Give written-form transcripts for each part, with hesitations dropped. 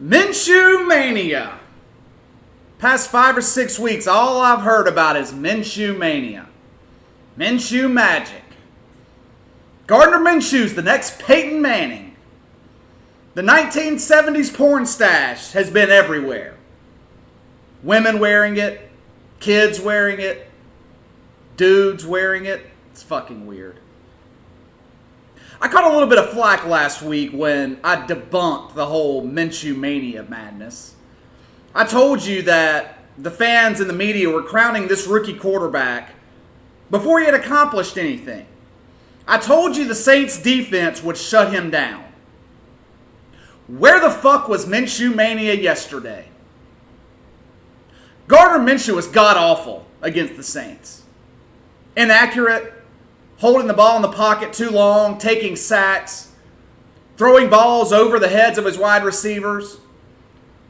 Minshew Mania. Past 5 or 6 weeks, all I've heard about is Minshew Mania. Minshew Magic. Gardner Minshew's the next Peyton Manning. The 1970s porn stash has been everywhere. Women wearing it, kids wearing it, dudes wearing it. It's fucking weird. I caught a little bit of flack last week when I debunked the whole Minshew Mania madness. I told you that the fans and the media were crowning this rookie quarterback before he had accomplished anything. I told you the Saints defense would shut him down. Where the fuck was Minshew Mania yesterday? Gardner Minshew was god-awful against the Saints. Inaccurate, holding the ball in the pocket too long, taking sacks, throwing balls over the heads of his wide receivers.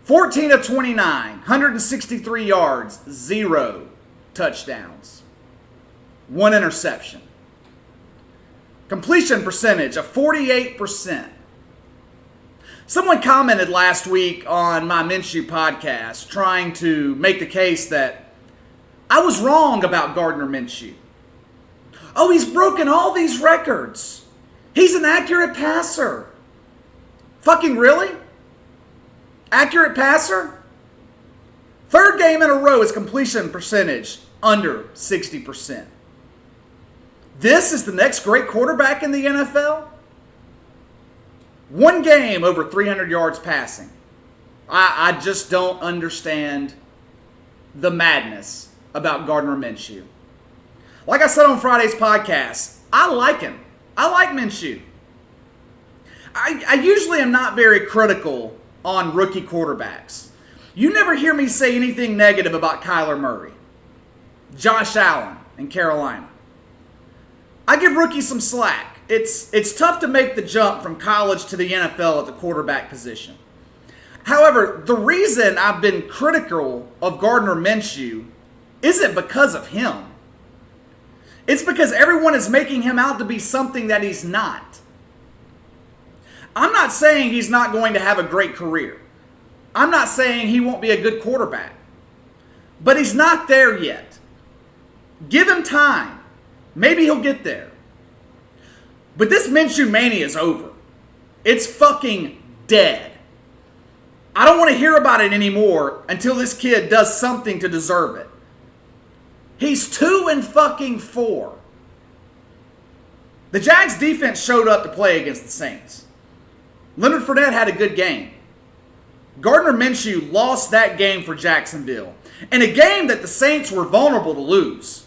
14 of 29, 163 yards, 0 touchdowns, 1 interception. Completion percentage of 48%. Someone commented last week on my Minshew podcast trying to make the case that I was wrong about Gardner Minshew. Oh, he's broken all these records. He's an accurate passer. Fucking really? Accurate passer? Third game in a row is completion percentage under 60%. This is the next great quarterback in the NFL? One game over 300 yards passing. I just don't understand the madness about Gardner Minshew. Like I said on Friday's podcast, I like him. I like Minshew. I usually am not very critical on rookie quarterbacks. You never hear me say anything negative about Kyler Murray, Josh Allen in Carolina. I give rookies some slack. It's tough to make the jump from college to the NFL at the quarterback position. However, the reason I've been critical of Gardner Minshew isn't because of him. It's because everyone is making him out to be something that he's not. I'm not saying he's not going to have a great career. I'm not saying he won't be a good quarterback. But he's not there yet. Give him time. Maybe he'll get there. But this Minshew Mania is over. It's fucking dead. I don't want to hear about it anymore until this kid does something to deserve it. He's 2-4. The Jags defense showed up to play against the Saints. Leonard Fournette had a good game. Gardner Minshew lost that game for Jacksonville, in a game that the Saints were vulnerable to lose.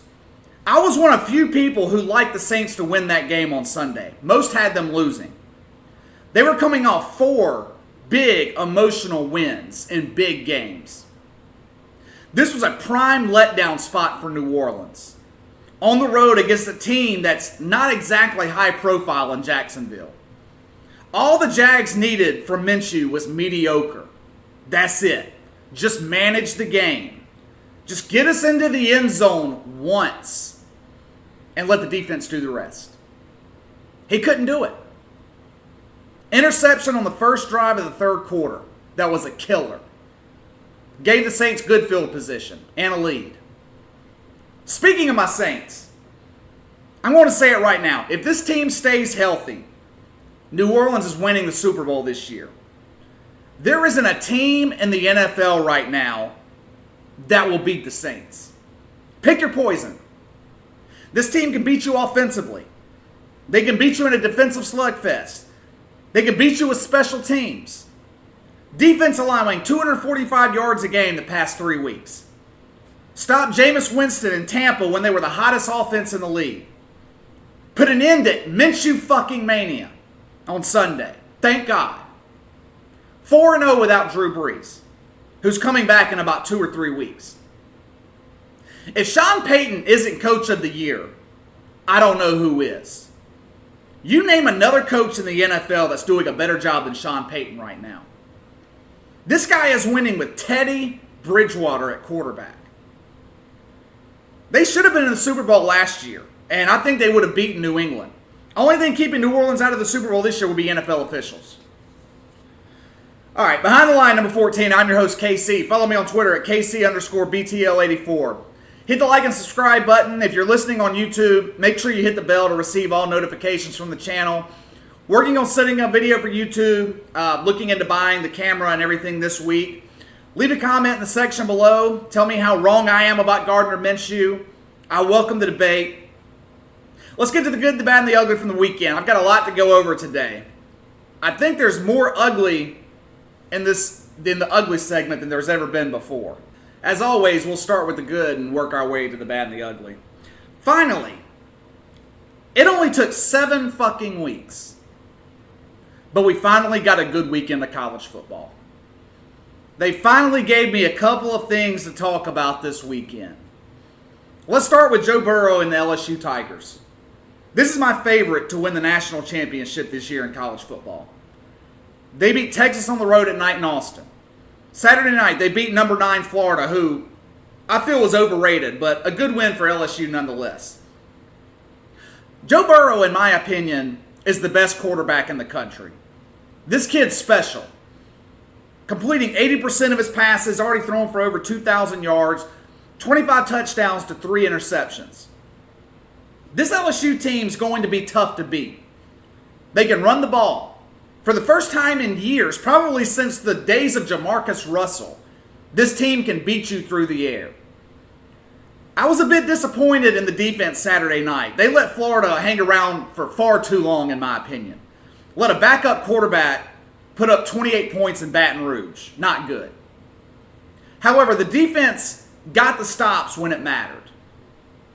I was one of few people who liked the Saints to win that game on Sunday. Most had them losing. They were coming off 4 big emotional wins in big games. This was a prime letdown spot for New Orleans. On the road against a team that's not exactly high profile in Jacksonville. All the Jags needed from Minshew was mediocre. That's it. Just manage the game. Just get us into the end zone once and let the defense do the rest. He couldn't do it. Interception on the first drive of the third quarter. That was a killer. Gave the Saints good field position and a lead. Speaking of my Saints, I'm going to say it right now. If this team stays healthy, New Orleans is winning the Super Bowl this year. There isn't a team in the NFL right now that will beat the Saints. Pick your poison. This team can beat you offensively. They can beat you in a defensive slugfest. They can beat you with special teams. Defense allowing 245 yards a game the past 3 weeks. Stop Jameis Winston in Tampa when they were the hottest offense in the league. Put an end to Minshew fucking Mania on Sunday. Thank God. 4-0 without Drew Brees, who's coming back in about 2 or 3 weeks. If Sean Payton isn't coach of the year, I don't know who is. You name another coach in the NFL that's doing a better job than Sean Payton right now. This guy is winning with Teddy Bridgewater at quarterback. They should have been in the Super Bowl last year, and I think they would have beaten New England. Only thing keeping New Orleans out of the Super Bowl this year would be NFL officials. All right, behind the line, number 14, I'm your host, KC. Follow me on Twitter at KC_BTL84. Hit the like and subscribe button. If you're listening on YouTube, make sure you hit the bell to receive all notifications from the channel. Working on setting up video for YouTube, looking into buying the camera and everything this week. Leave a comment in the section below. Tell me how wrong I am about Gardner Minshew. I welcome the debate. Let's get to the good, the bad, and the ugly from the weekend. I've got a lot to go over today. I think there's more ugly in the ugly segment than there's ever been before. As always, we'll start with the good and work our way to the bad and the ugly. Finally, it only took 7 fucking weeks, but we finally got a good weekend of college football. They finally gave me a couple of things to talk about this weekend. Let's start with Joe Burrow and the LSU Tigers. This is my favorite to win the national championship this year in college football. They beat Texas on the road at night in Austin. Saturday night, they beat number 9 Florida, who I feel was overrated, but a good win for LSU nonetheless. Joe Burrow, in my opinion, is the best quarterback in the country. This kid's special. Completing 80% of his passes, already thrown for over 2,000 yards, 25 touchdowns to 3 interceptions. This LSU team's going to be tough to beat. They can run the ball. For the first time in years, probably since the days of Jamarcus Russell, this team can beat you through the air. I was a bit disappointed in the defense Saturday night. They let Florida hang around for far too long, in my opinion. Let a backup quarterback put up 28 points in Baton Rouge. Not good. However, the defense got the stops when it mattered.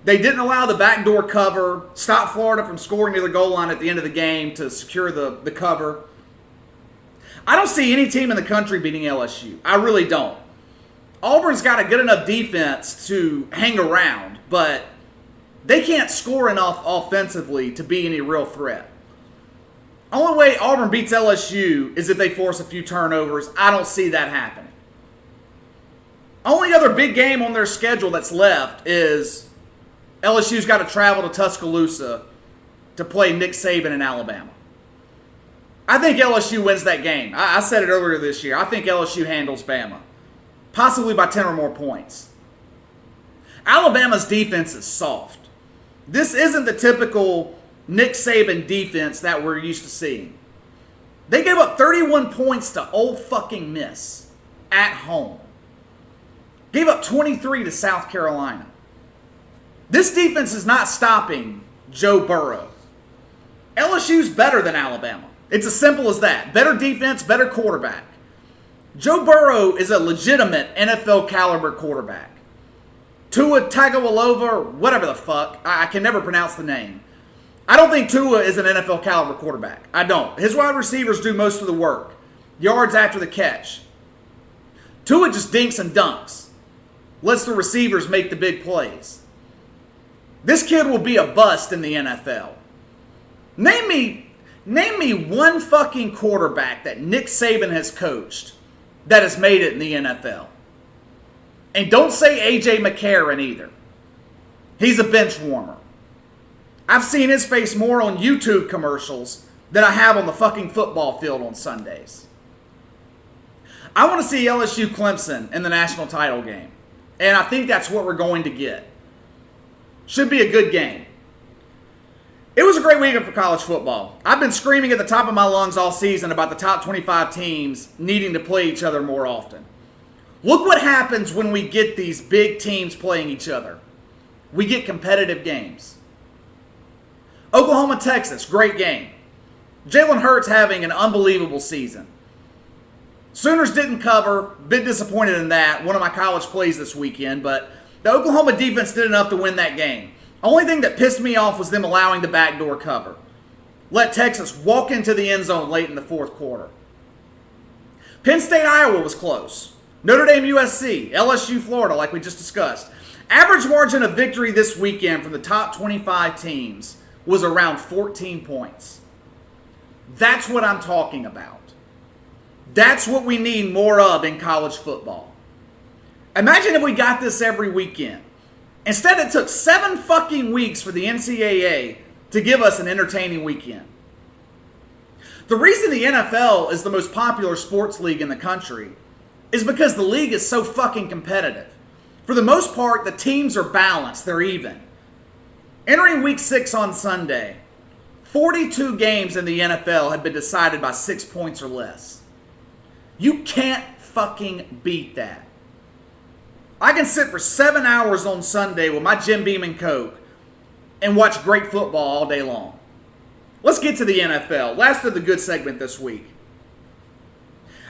They didn't allow the backdoor cover, stop Florida from scoring near the goal line at the end of the game to secure the cover. I don't see any team in the country beating LSU. I really don't. Auburn's got a good enough defense to hang around, but they can't score enough offensively to be any real threat. Only way Auburn beats LSU is if they force a few turnovers. I don't see that happening. Only other big game on their schedule that's left is LSU's got to travel to Tuscaloosa to play Nick Saban in Alabama. I think LSU wins that game. I said it earlier this year. I think LSU handles Bama, possibly by 10 or more points. Alabama's defense is soft. This isn't the typical Nick Saban defense that we're used to seeing. They gave up 31 points to Ole fucking Miss at home. Gave up 23 to South Carolina. This defense is not stopping Joe Burrow. LSU's better than Alabama. It's as simple as that. Better defense, better quarterback. Joe Burrow is a legitimate NFL caliber quarterback. Tua Tagovailoa, or whatever the fuck. I can never pronounce the name. I don't think Tua is an NFL caliber quarterback. I don't. His wide receivers do most of the work. Yards after the catch. Tua just dinks and dunks. Lets the receivers make the big plays. This kid will be a bust in the NFL. Name me one fucking quarterback that Nick Saban has coached that has made it in the NFL. And don't say A.J. McCarron either. He's a bench warmer. I've seen his face more on YouTube commercials than I have on the fucking football field on Sundays. I want to see LSU Clemson in the national title game. And I think that's what we're going to get. Should be a good game. It was a great weekend for college football. I've been screaming at the top of my lungs all season about the top 25 teams needing to play each other more often. Look what happens when we get these big teams playing each other. We get competitive games. Oklahoma, Texas, great game. Jalen Hurts having an unbelievable season. Sooners didn't cover. Bit disappointed in that. One of my college plays this weekend, but the Oklahoma defense did enough to win that game. Only thing that pissed me off was them allowing the backdoor cover. Let Texas walk into the end zone late in the fourth quarter. Penn State, Iowa was close. Notre Dame, USC, LSU, Florida, like we just discussed. Average margin of victory this weekend from the top 25 teams was around 14 points. That's what I'm talking about. That's what we need more of in college football. Imagine if we got this every weekend. Instead, it took 7 fucking weeks for the NCAA to give us an entertaining weekend. The reason the NFL is the most popular sports league in the country is because the league is so fucking competitive. For the most part, the teams are balanced. They're even. Entering Week 6 on Sunday, 42 games in the NFL had been decided by 6 points or less. You can't fucking beat that. I can sit for 7 hours on Sunday with my Jim Beam and Coke and watch great football all day long. Let's get to the NFL. Last of the good segment this week.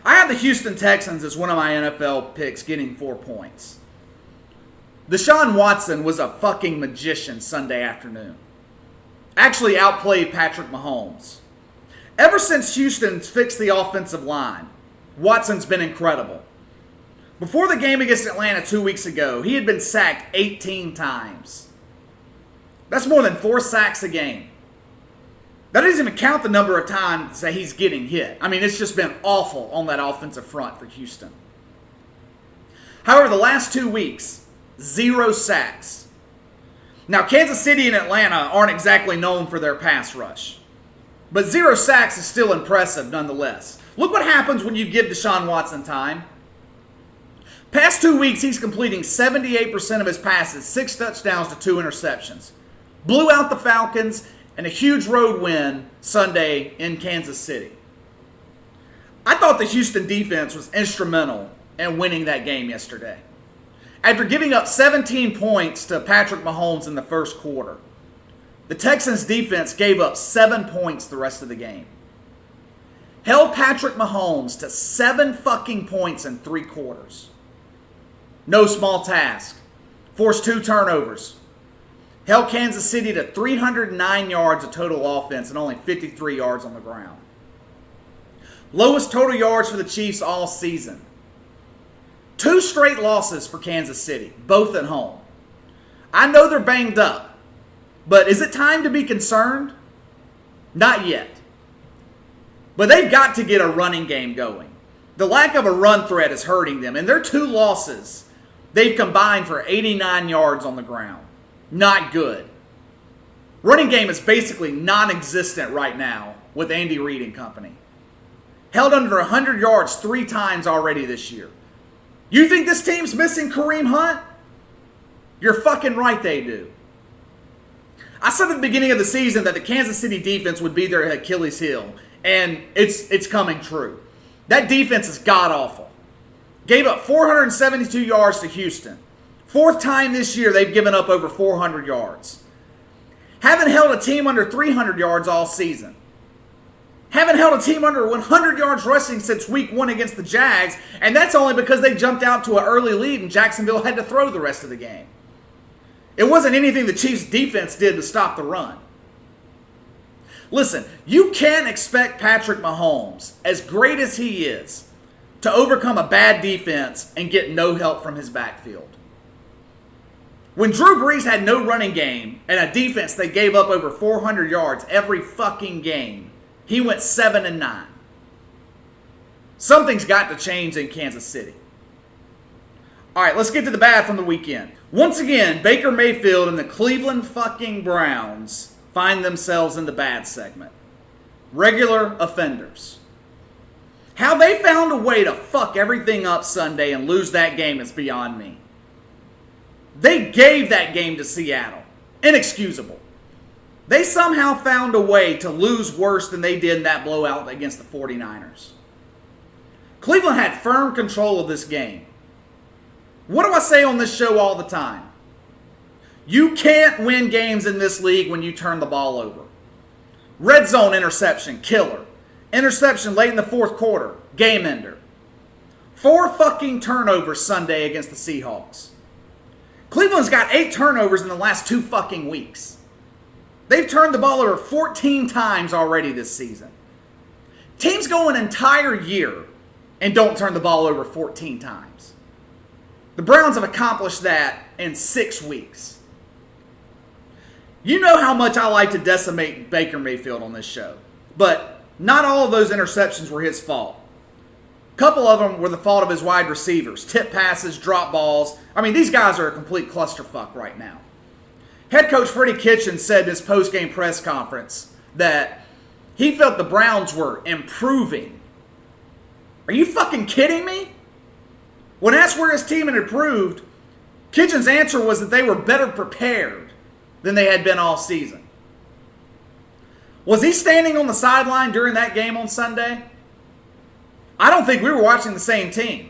I have the Houston Texans as one of my NFL picks getting 4 points. Deshaun Watson was a fucking magician Sunday afternoon. Actually outplayed Patrick Mahomes. Ever since Houston's fixed the offensive line, Watson's been incredible. Before the game against Atlanta 2 weeks ago, he had been sacked 18 times. That's more than 4 sacks a game. That doesn't even count the number of times that he's getting hit. I mean, it's just been awful on that offensive front for Houston. However, the last 2 weeks, 0 sacks. Now, Kansas City and Atlanta aren't exactly known for their pass rush. But 0 sacks is still impressive nonetheless. Look what happens when you give Deshaun Watson time. Past 2 weeks, he's completing 78% of his passes, 6 touchdowns to 2 interceptions. Blew out the Falcons and a huge road win Sunday in Kansas City. I thought the Houston defense was instrumental in winning that game yesterday. After giving up 17 points to Patrick Mahomes in the first quarter, the Texans defense gave up 7 points the rest of the game. Held Patrick Mahomes to 7 fucking points in 3 quarters. No small task. Forced 2 turnovers. Held Kansas City to 309 yards of total offense and only 53 yards on the ground. Lowest total yards for the Chiefs all season. 2 straight losses for Kansas City, both at home. I know they're banged up, but is it time to be concerned? Not yet. But they've got to get a running game going. The lack of a run threat is hurting them, and their 2 losses, they've combined for 89 yards on the ground. Not good. Running game is basically non-existent right now with Andy Reid and company. Held under 100 yards 3 times already this year. You think this team's missing Kareem Hunt? You're fucking right they do. I said at the beginning of the season that the Kansas City defense would be their Achilles heel, and it's coming true. That defense is god-awful. Gave up 472 yards to Houston. 4th time this year they've given up over 400 yards. Haven't held a team under 300 yards all season. Haven't held a team under 100 yards rushing since week 1 against the Jags, and that's only because they jumped out to an early lead and Jacksonville had to throw the rest of the game. It wasn't anything the Chiefs' defense did to stop the run. Listen, you can't expect Patrick Mahomes, as great as he is, to overcome a bad defense and get no help from his backfield. When Drew Brees had no running game and a defense that gave up over 400 yards every fucking game, he went 7-9. Something's got to change in Kansas City. All right, let's get to the bad from the weekend. Once again, Baker Mayfield and the Cleveland fucking Browns find themselves in the bad segment. Regular offenders. How they found a way to fuck everything up Sunday and lose that game is beyond me. They gave that game to Seattle. Inexcusable. They somehow found a way to lose worse than they did in that blowout against the 49ers. Cleveland had firm control of this game. What do I say on this show all the time? You can't win games in this league when you turn the ball over. Red zone interception, killer. Interception late in the 4th quarter, game ender. 4 fucking turnovers Sunday against the Seahawks. Cleveland's got 8 turnovers in the last 2 fucking weeks. They've turned the ball over 14 times already this season. Teams go an entire year and don't turn the ball over 14 times. The Browns have accomplished that in 6 weeks. You know how much I like to decimate Baker Mayfield on this show, but not all of those interceptions were his fault. A couple of them were the fault of his wide receivers. Tip passes, drop balls. I mean, these guys are a complete clusterfuck right now. Head coach Freddie Kitchens said in his post-game press conference that he felt the Browns were improving. Are you fucking kidding me? When asked where his team had improved, Kitchen's answer was that they were better prepared than they had been all season. Was he standing on the sideline during that game on Sunday? I don't think we were watching the same team.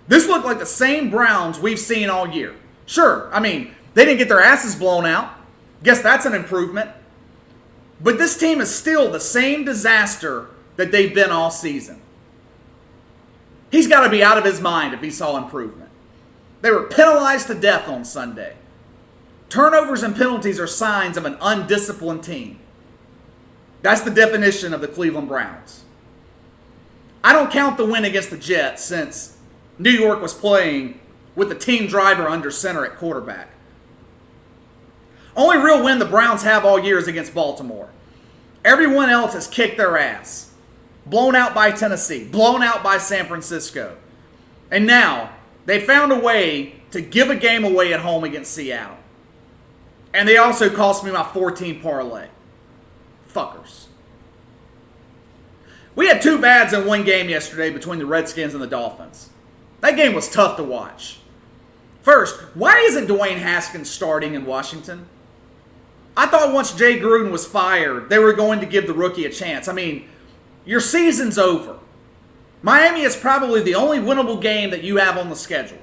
This looked like the same Browns we've seen all year. Sure, I mean, they didn't get their asses blown out. Guess that's an improvement. But this team is still the same disaster that they've been all season. He's got to be out of his mind if he saw improvement. They were penalized to death on Sunday. Turnovers and penalties are signs of an undisciplined team. That's the definition of the Cleveland Browns. I don't count the win against the Jets since New York was playing with the team driver under center at quarterback. Only real win the Browns have all year is against Baltimore. Everyone else has kicked their ass. Blown out by Tennessee. Blown out by San Francisco. And now, they found a way to give a game away at home against Seattle. And they also cost me my 14 parlay. Fuckers. We had two bads in one game yesterday between the Redskins and the Dolphins. That game was tough to watch. First, why isn't Dwayne Haskins starting in Washington? I thought once Jay Gruden was fired, they were going to give the rookie a chance. I mean, your season's over. Miami is probably the only winnable game that you have on the schedule.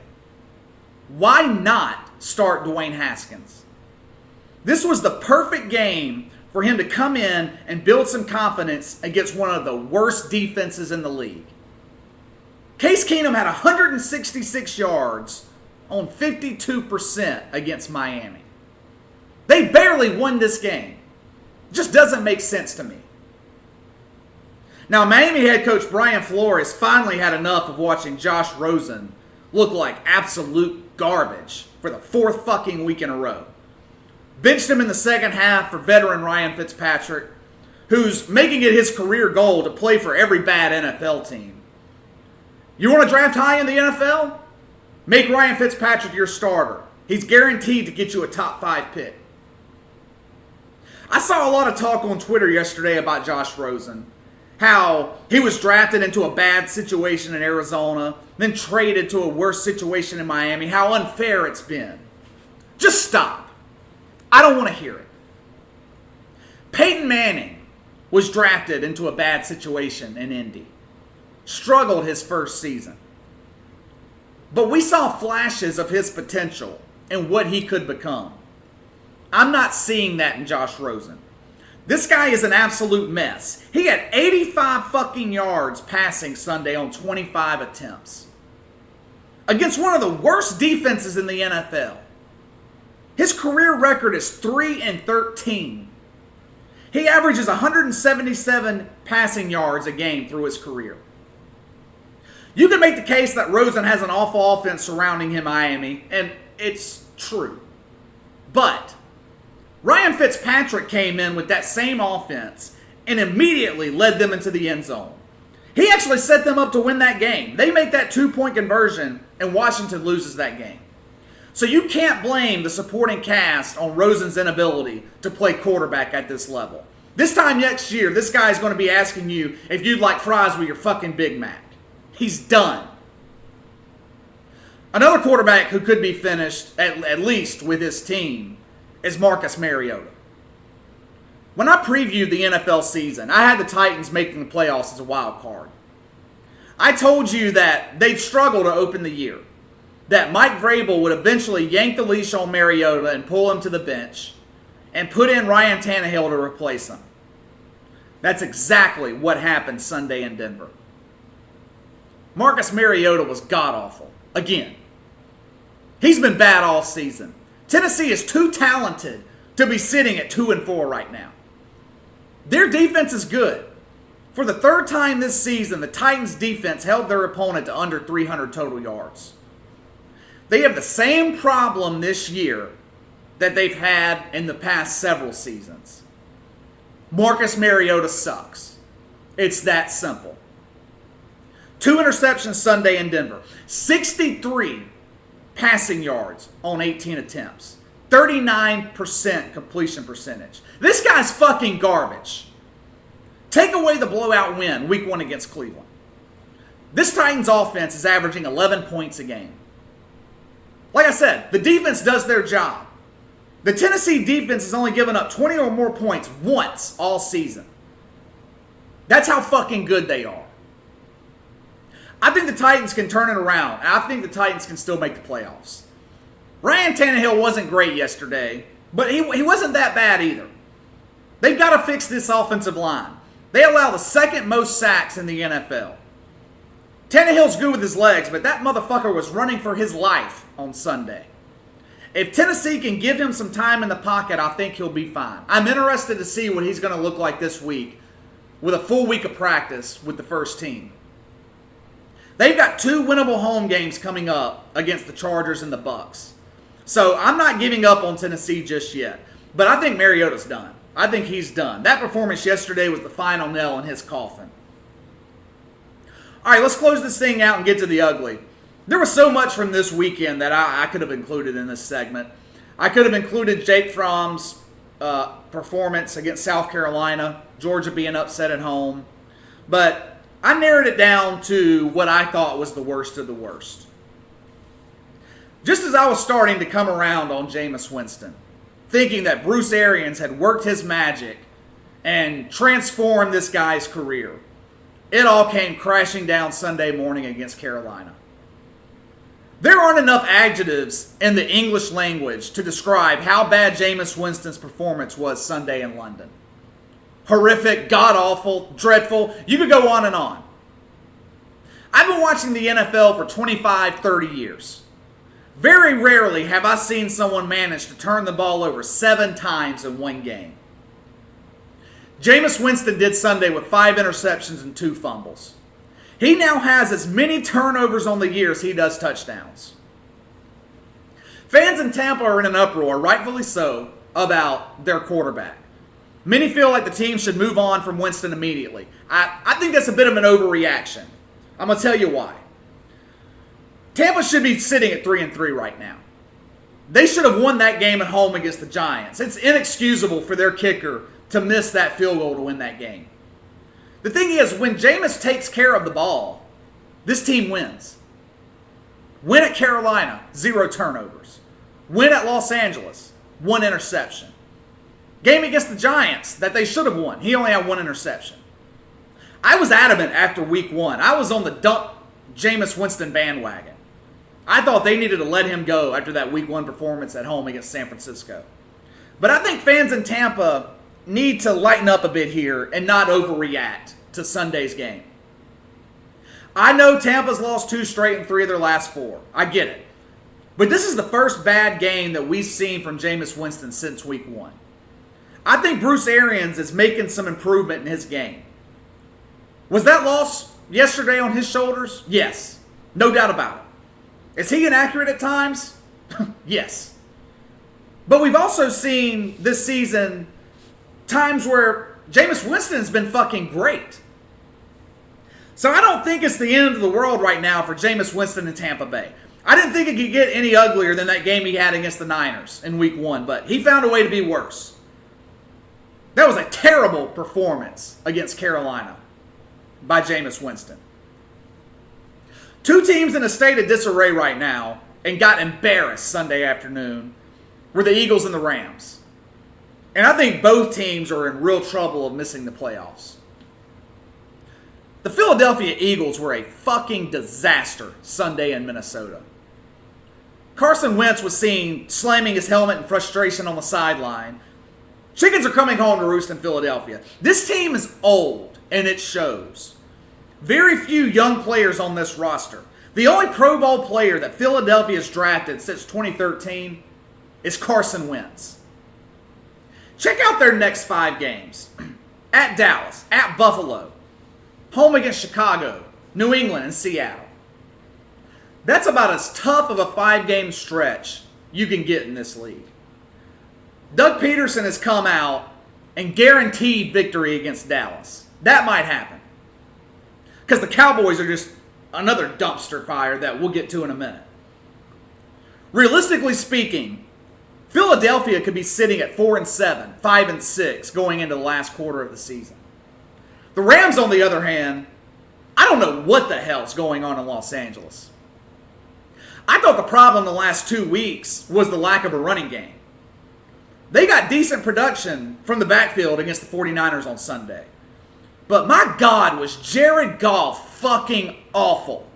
Why not start Dwayne Haskins? This was the perfect game for him to come in and build some confidence against one of the worst defenses in the league. Case Keenum had 166 yards on 52% against Miami. They barely won this game. Just doesn't make sense to me. Now, Miami head coach Brian Flores finally had enough of watching Josh Rosen look like absolute garbage for the fourth fucking week in a row. Benched him in the second half for veteran Ryan Fitzpatrick, who's making it his career goal to play for every bad NFL team. You want to draft high in the NFL? Make Ryan Fitzpatrick your starter. He's guaranteed to get you a top 5 pick. I saw a lot of talk on Twitter yesterday about Josh Rosen. How he was drafted into a bad situation in Arizona, then traded to a worse situation in Miami. How unfair it's been. Just stop. I don't want to hear it. Peyton Manning was drafted into a bad situation in Indy. Struggled his first season. But we saw flashes of his potential and what he could become. I'm not seeing that in Josh Rosen. This guy is an absolute mess. He had 85 fucking yards passing Sunday on 25 attempts. Against one of the worst defenses in the NFL. His career record is 3-13. He averages 177 passing yards a game through his career. You can make the case that Rosen has an awful offense surrounding him, Miami, and it's true. But Ryan Fitzpatrick came in with that same offense and immediately led them into the end zone. He actually set them up to win that game. They make that 2-point conversion, and Washington loses that game. So you can't blame the supporting cast on Rosen's inability to play quarterback at this level. This time next year, this guy's going to be asking you if you'd like fries with your fucking Big Mac. He's done. Another quarterback who could be finished, at least with his team, is Marcus Mariota. When I previewed the NFL season, I had the Titans making the playoffs as a wild card. I told you that they'd struggle to open the year. That Mike Vrabel would eventually yank the leash on Mariota and pull him to the bench and put in Ryan Tannehill to replace him. That's exactly what happened Sunday in Denver. Marcus Mariota was god-awful. Again. He's been bad all season. Tennessee is too talented to be sitting at 2-4 right now. Their defense is good. For the third time this season, the Titans' defense held their opponent to under 300 total yards. They have the same problem this year that they've had in the past several seasons. Marcus Mariota sucks. It's that simple. 2 interceptions Sunday in Denver. 63 passing yards on 18 attempts. 39% completion percentage. This guy's fucking garbage. Take away the blowout win week 1 against Cleveland. This Titans offense is averaging 11 points a game. Like I said, the defense does their job. The Tennessee defense has only given up 20 or more points once all season. That's how fucking good they are. I think the Titans can turn it around, and I think the Titans can still make the playoffs. Ryan Tannehill wasn't great yesterday, but he wasn't that bad either. They've got to fix this offensive line. They allow the second most sacks in the NFL. Tannehill's good with his legs, but that motherfucker was running for his life on Sunday. If Tennessee can give him some time in the pocket, I think he'll be fine. I'm interested to see what he's going to look like this week with a full week of practice with the first team. They've got 2 winnable home games coming up against the Chargers and the Bucs. So I'm not giving up on Tennessee just yet. But I think Mariota's done. I think he's done. That performance yesterday was the final nail in his coffin. All right, let's close this thing out and get to the ugly. There was so much from this weekend that I could have included in this segment. I could have included Jake Fromm's performance against South Carolina, Georgia being upset at home. But I narrowed it down to what I thought was the worst of the worst. Just as I was starting to come around on Jameis Winston, thinking that Bruce Arians had worked his magic and transformed this guy's career, it all came crashing down Sunday morning against Carolina. There aren't enough adjectives in the English language to describe how bad Jameis Winston's performance was Sunday in London. Horrific, god-awful, dreadful, you could go on and on. I've been watching the NFL for 25, 30 years. Very rarely have I seen someone manage to turn the ball over 7 times in one game. Jameis Winston did Sunday with 5 interceptions and 2 fumbles. He now has as many turnovers on the year as he does touchdowns. Fans in Tampa are in an uproar, rightfully so, about their quarterback. Many feel like the team should move on from Winston immediately. I think that's a bit of an overreaction. I'm going to tell you why. Tampa should be sitting at 3-3 right now. They should have won that game at home against the Giants. It's inexcusable for their kicker to miss that field goal to win that game. The thing is, when Jameis takes care of the ball, this team wins. Win at Carolina, 0 turnovers. Win at Los Angeles, 1 interception. Game against the Giants that they should have won. He only had 1 interception. I was adamant after week 1. I was on the dump Jameis Winston bandwagon. I thought they needed to let him go after that week 1 performance at home against San Francisco. But I think fans in Tampa need to lighten up a bit here and not overreact to Sunday's game. I know Tampa's lost 2 straight and 3 of their last 4. I get it. But this is the first bad game that we've seen from Jameis Winston since week 1. I think Bruce Arians is making some improvement in his game. Was that loss yesterday on his shoulders? Yes. No doubt about it. Is he inaccurate at times? Yes. But we've also seen this season times where Jameis Winston has been fucking great. So I don't think it's the end of the world right now for Jameis Winston in Tampa Bay. I didn't think it could get any uglier than that game he had against the Niners in week 1, but he found a way to be worse. That was a terrible performance against Carolina by Jameis Winston. 2 teams in a state of disarray right now and got embarrassed Sunday afternoon were the Eagles and the Rams. And I think both teams are in real trouble of missing the playoffs. The Philadelphia Eagles were a fucking disaster Sunday in Minnesota. Carson Wentz was seen slamming his helmet in frustration on the sideline. Chickens are coming home to roost in Philadelphia. This team is old, and it shows. Very few young players on this roster. The only Pro Bowl player that Philadelphia has drafted since 2013 is Carson Wentz. Check out their next 5 games. At Dallas, at Buffalo, home against Chicago, New England, and Seattle. That's about as tough of a 5-game stretch you can get in this league. Doug Peterson has come out and guaranteed victory against Dallas. That might happen. Because the Cowboys are just another dumpster fire that we'll get to in a minute. Realistically speaking, Philadelphia could be sitting at 4-7, 5-6 going into the last quarter of the season. The Rams, on the other hand, I don't know what the hell's going on in Los Angeles. I thought the problem the last 2 weeks was the lack of a running game. They got decent production from the backfield against the 49ers on Sunday. But my God, was Jared Goff fucking awful.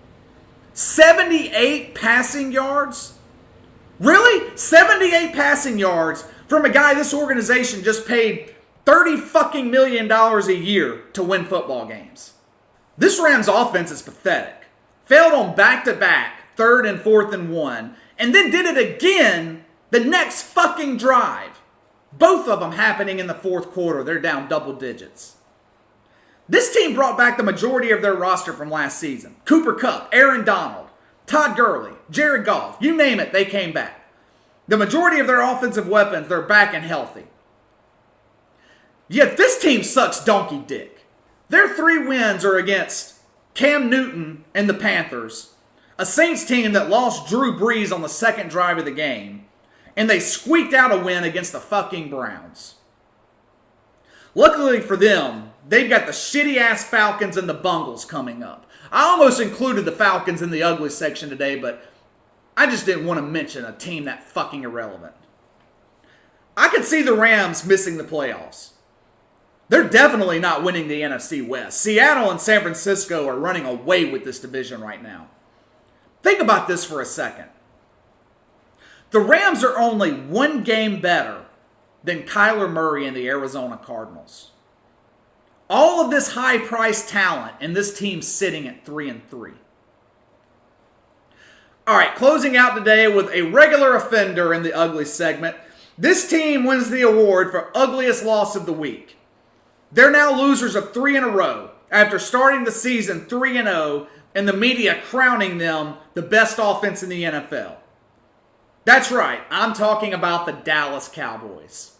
78 passing yards? Really? 78 passing yards from a guy this organization just paid $30 fucking million a year to win football games. This Rams offense is pathetic. Failed on back-to-back 3rd and 4th and 1, and then did it again the next fucking drive. Both of them happening in the fourth quarter. They're down double digits. This team brought back the majority of their roster from last season. Cooper Kupp, Aaron Donald, Todd Gurley, Jared Goff, you name it, they came back. The majority of their offensive weapons, they're back and healthy. Yet this team sucks donkey dick. Their 3 wins are against Cam Newton and the Panthers, a Saints team that lost Drew Brees on the second drive of the game, and they squeaked out a win against the fucking Browns. Luckily for them, they've got the shitty-ass Falcons and the Bungles coming up. I almost included the Falcons in the ugly section today, but I just didn't want to mention a team that fucking irrelevant. I could see the Rams missing the playoffs. They're definitely not winning the NFC West. Seattle and San Francisco are running away with this division right now. Think about this for a second. The Rams are only 1 game better than Kyler Murray and the Arizona Cardinals. All of this high-priced talent and this team sitting at 3-3. All right, closing out today with a regular offender in the ugly segment. This team wins the award for ugliest loss of the week. They're now losers of 3 in a row after starting the season 3-0 and the media crowning them the best offense in the NFL. That's right, I'm talking about the Dallas Cowboys.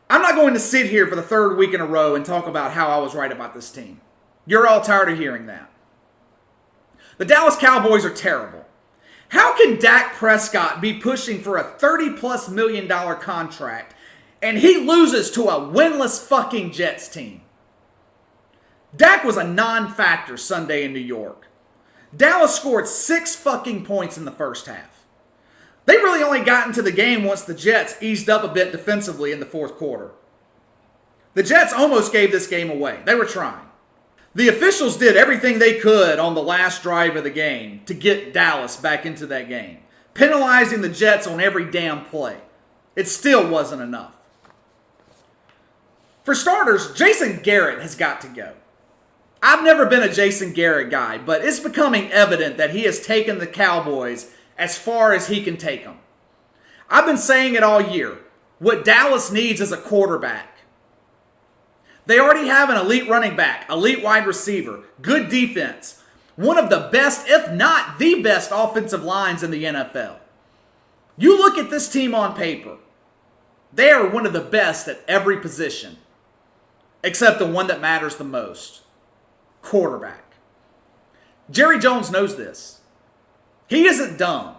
I'm not going to sit here for the 3rd week in a row and talk about how I was right about this team. You're all tired of hearing that. The Dallas Cowboys are terrible. How can Dak Prescott be pushing for a $30+ million contract and he loses to a winless fucking Jets team? Dak was a non-factor Sunday in New York. Dallas scored 6 fucking points in the first half. They really only got into the game once the Jets eased up a bit defensively in the fourth quarter. The Jets almost gave this game away. They were trying. The officials did everything they could on the last drive of the game to get Dallas back into that game, penalizing the Jets on every damn play. It still wasn't enough. For starters, Jason Garrett has got to go. I've never been a Jason Garrett guy, but it's becoming evident that he has taken the Cowboys as far as he can take them. I've been saying it all year. What Dallas needs is a quarterback. They already have an elite running back, elite wide receiver, good defense, one of the best, if not the best, offensive lines in the NFL. You look at this team on paper. They are one of the best at every position, except the one that matters the most, quarterback. Jerry Jones knows this. He isn't dumb.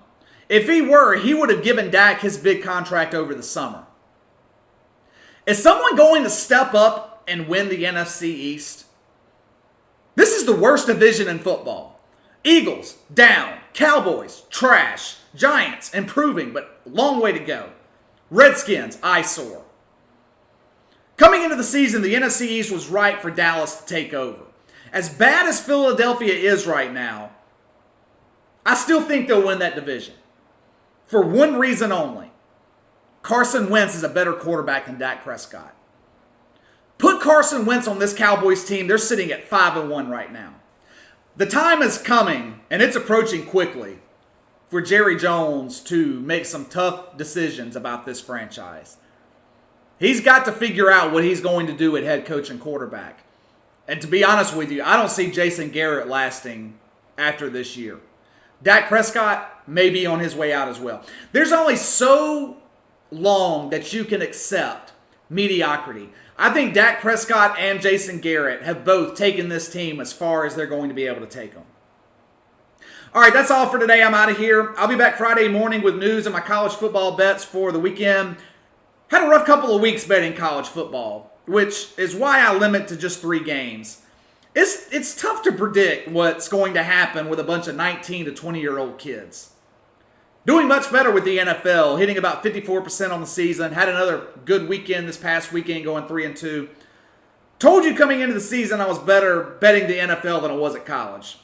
If he were, he would have given Dak his big contract over the summer. Is someone going to step up and win the NFC East? This is the worst division in football. Eagles, down. Cowboys, trash. Giants, improving, but long way to go. Redskins, eyesore. Coming into the season, the NFC East was right for Dallas to take over. As bad as Philadelphia is right now, I still think they'll win that division. For one reason only. Carson Wentz is a better quarterback than Dak Prescott. Put Carson Wentz on this Cowboys team, they're sitting at 5-1 right now. The time is coming, and it's approaching quickly, for Jerry Jones to make some tough decisions about this franchise. He's got to figure out what he's going to do at head coach and quarterback. And to be honest with you, I don't see Jason Garrett lasting after this year. Dak Prescott may be on his way out as well. There's only so long that you can accept mediocrity. I think Dak Prescott and Jason Garrett have both taken this team as far as they're going to be able to take them. All right, that's all for today. I'm out of here. I'll be back Friday morning with news and my college football bets for the weekend. Had a rough couple of weeks betting college football. which is why I limit to just 3 games. It's tough to predict what's going to happen with a bunch of 19 to 20-year-old kids. Doing much better with the NFL, hitting about 54% on the season. Had another good weekend this past weekend, going 3-2. Told you coming into the season I was better betting the NFL than I was at college.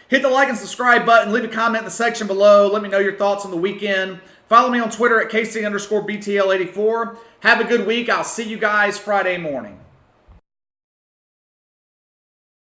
Hit the like and subscribe button. Leave a comment in the section below. Let me know your thoughts on the weekend. Follow me on Twitter at KC_BTL84. Have a good week. I'll see you guys Friday morning.